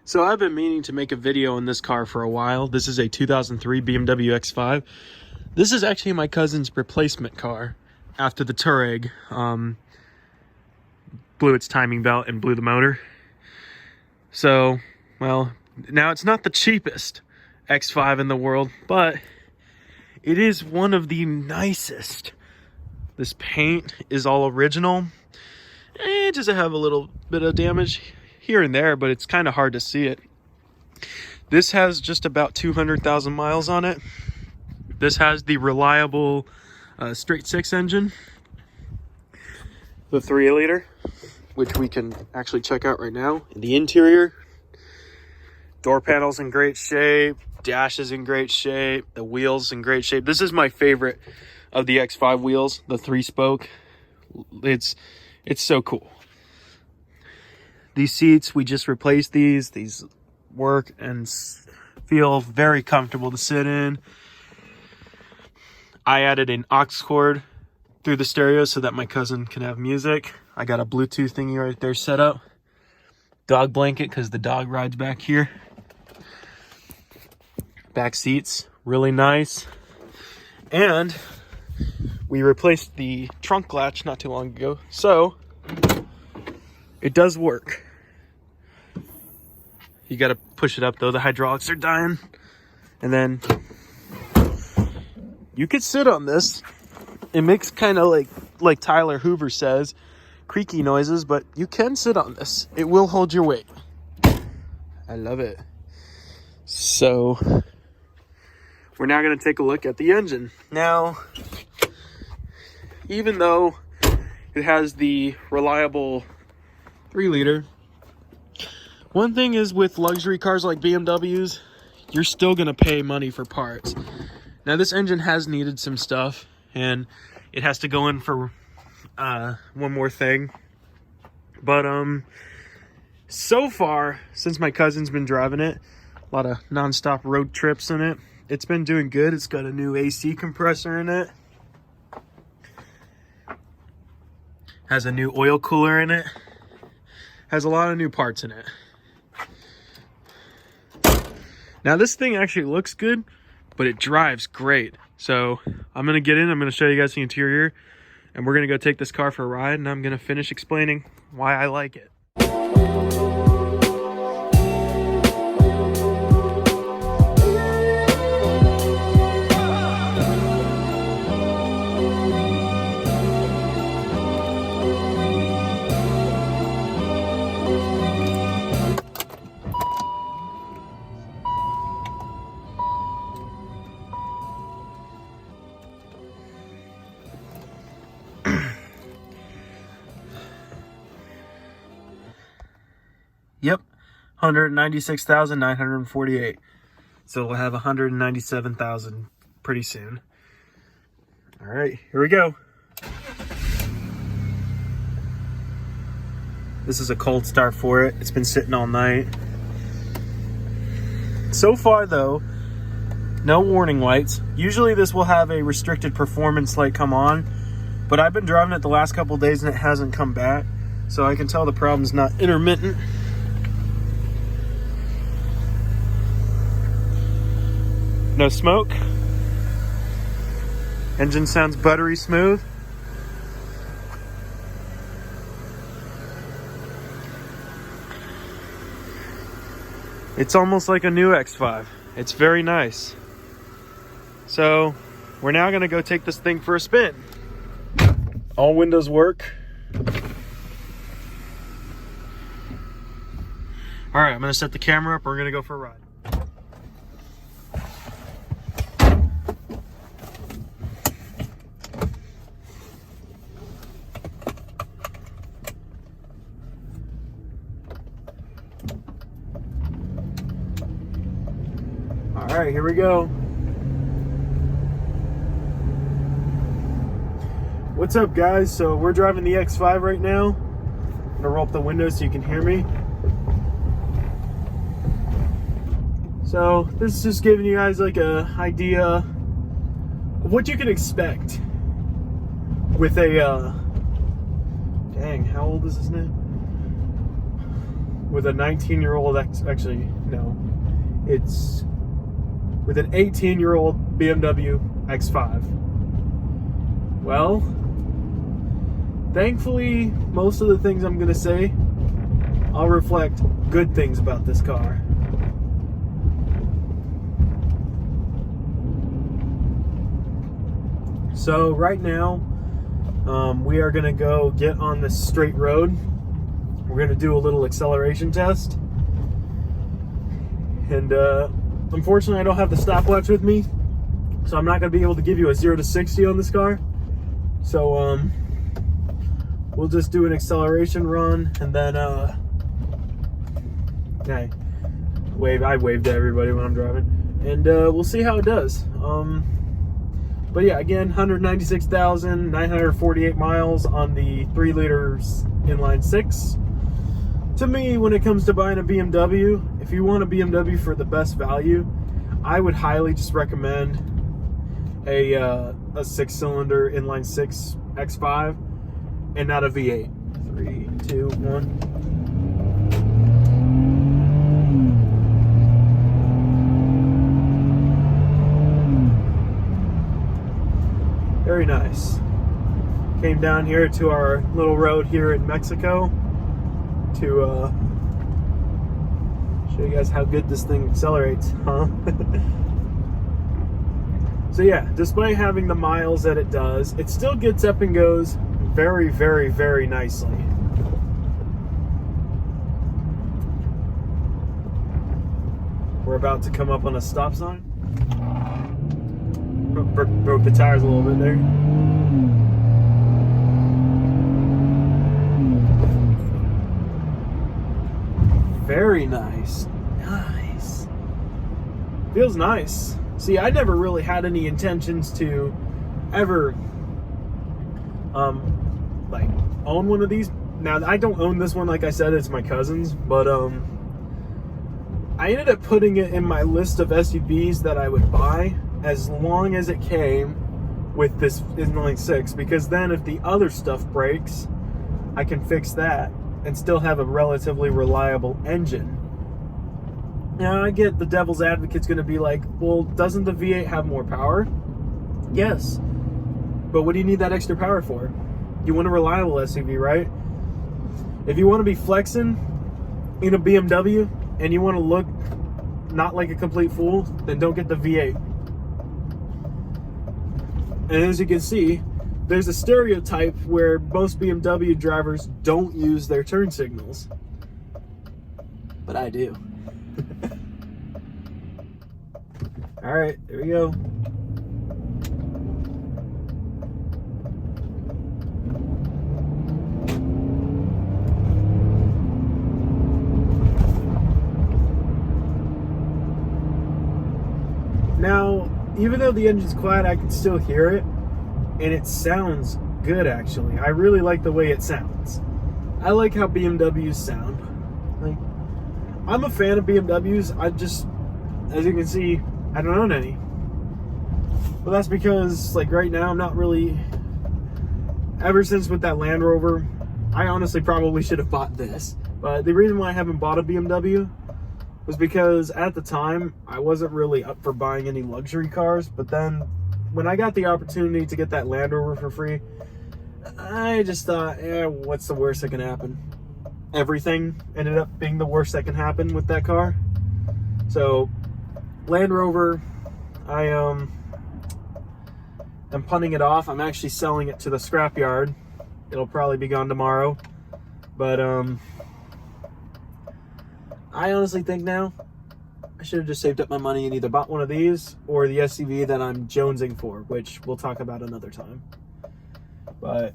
So I've been meaning to make a video on this car for a while. This is a 2003 BMW X5. This is actually my cousin's replacement car after the Touareg blew its timing belt and blew the motor. So, well, now it's not the cheapest X5 in the world, but it is one of the nicest. This paint is all original. It does have a little bit of damage here and there, but it's kind of hard to see it. This has just about 200,000 miles on it. This has the reliable straight six engine, the 3-liter, which we can actually check out right now. The interior, door panels in great shape, dash is in great shape, the wheels in great shape. This is my favorite of the X5 wheels, the 3-spoke. It's so cool. These seats, we just replaced these. These work and feel very comfortable to sit in. I added an aux cord through the stereo so that my cousin can have music. I got a Bluetooth thingy right there set up. Dog blanket because the dog rides back here. Back seats, really nice. And we replaced the trunk latch not too long ago, so it does work. You got to push it up though. The hydraulics are dying. And then you could sit on this. It makes kind of like Tyler Hoover says, creaky noises, but you can sit on this. It will hold your weight. I love it. So we're now going to take a look at the engine. Now, even though it has the reliable 3-liter, one thing is with luxury cars like BMWs, you're still going to pay money for parts. Now, this engine has needed some stuff, and it has to go in for one more thing. But so far, since my cousin's been driving it, a lot of non-stop road trips in it, it's been doing good. It's got a new AC compressor in it. Has a new oil cooler in it. Has a lot of new parts in it. Now this thing actually looks good, but it drives great. So I'm going to get in, I'm going to show you guys the interior, and we're going to go take this car for a ride, and I'm going to finish explaining why I like it. Yep, 196,948. So we'll have 197,000 pretty soon. All right, here we go. This is a cold start for it. It's been sitting all night. So far though, no warning lights. Usually this will have a restricted performance light come on, but I've been driving it the last couple of days and it hasn't come back. So I can tell the problem's not intermittent. No smoke. Engine sounds buttery smooth. It's almost like a new X5. It's very nice. So we're now gonna go take this thing for a spin. All windows work. All right, I'm gonna set the camera up. We're gonna go for a ride. All right, here we go. What's up, guys? So we're driving the X5 right now. I'm gonna roll up the window so you can hear me. So this is just giving you guys like a idea of what you can expect with a dang, how old is this now? with a 19-year-old, actually, no, it's with an 18-year-old BMW X5. Well, thankfully, most of the things I'm going to say, I'll reflect good things about this car. So right now, we are going to go get on this straight road. We're going to do a little acceleration test. And unfortunately, I don't have the stopwatch with me, so I'm not going to be able to give you a 0 to 60 on this car. So we'll just do an acceleration run, and then I wave to everybody when I'm driving, and we'll see how it does. But yeah, again, 196,948 miles on the 3 liters inline 6. To me, when it comes to buying a BMW, if you want a BMW for the best value, I would highly just recommend a 6-cylinder inline 6 X5 and not a V8. 3, 2, 1. Very nice. Came down here to our little road here in Mexico to show you guys how good this thing accelerates, huh? So yeah, despite having the miles that it does, it still gets up and goes very, very, very nicely. We're about to come up on a stop sign. Broke the tires a little bit there. Very nice. Nice. Feels nice. See, I never really had any intentions to ever like own one of these. Now, I don't own this one, like I said, it's my cousin's, but I ended up putting it in my list of SUVs that I would buy as long as it came with this inline 6, because then if the other stuff breaks, I can fix that and still have a relatively reliable engine. Now, I get the devil's advocate's going to be like, well, doesn't the V8 have more power? Yes. But what do you need that extra power for? You want a reliable SUV, right? If you want to be flexing in a BMW and you want to look not like a complete fool, then don't get the V8. And as you can see, there's a stereotype where most BMW drivers don't use their turn signals. But I do. All right, there we go. Now, even though the engine's quiet, I can still hear it, and it sounds good, actually. I really like the way it sounds. I like how BMWs sound. Like, I'm a fan of BMWs. I just, as you can see, I don't own any. But that's because, like, right now, I'm not really, ever since with that Land Rover, I honestly probably should have bought this. But the reason why I haven't bought a BMW was because at the time, I wasn't really up for buying any luxury cars. But then when I got the opportunity to get that Land Rover for free, I just thought, what's the worst that can happen? Everything ended up being the worst that can happen with that car. So Land Rover, I am punting it off. I'm actually selling it to the scrapyard. It'll probably be gone tomorrow. But I honestly think now I should have just saved up my money and either bought one of these or the SUV that I'm jonesing for, which we'll talk about another time. But,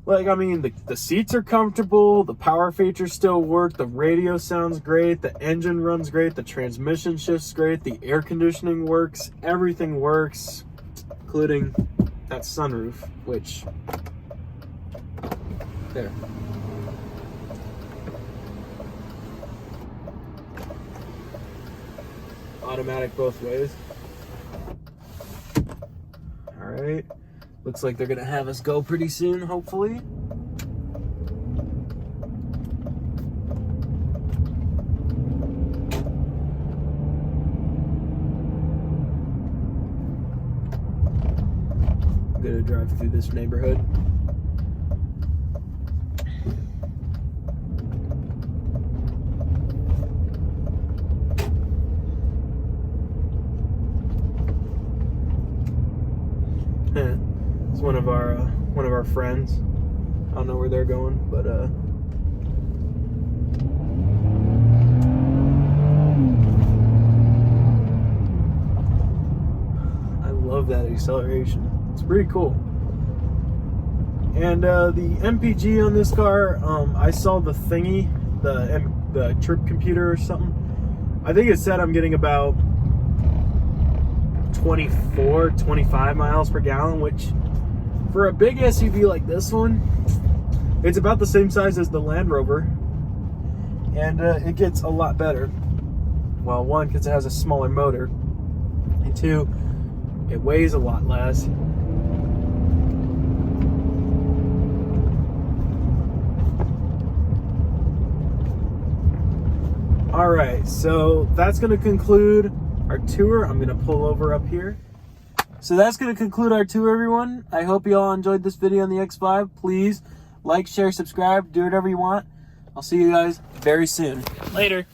like, I mean, the seats are comfortable, the power features still work, the radio sounds great, the engine runs great, the transmission shifts great, the air conditioning works, everything works, including that sunroof, which, there. Automatic both ways. All right. Looks like they're gonna have us go pretty soon, hopefully. good to drive through this neighborhood. It's one of our friends. I don't know where they're going, but I love that acceleration. It's pretty cool. And the MPG on this car, I saw the thingy, the trip computer or something. I think it said I'm getting about 24, 25 miles per gallon, which for a big SUV like this one, it's about the same size as the Land Rover, and it gets a lot better. Well, one, because it has a smaller motor, and two, it weighs a lot less. All right, so that's going to conclude our tour. I'm going to pull over up here. So that's going to conclude our tour, everyone. I hope you all enjoyed this video on the X5. Please like, share, subscribe, do whatever you want. I'll see you guys very soon. Later.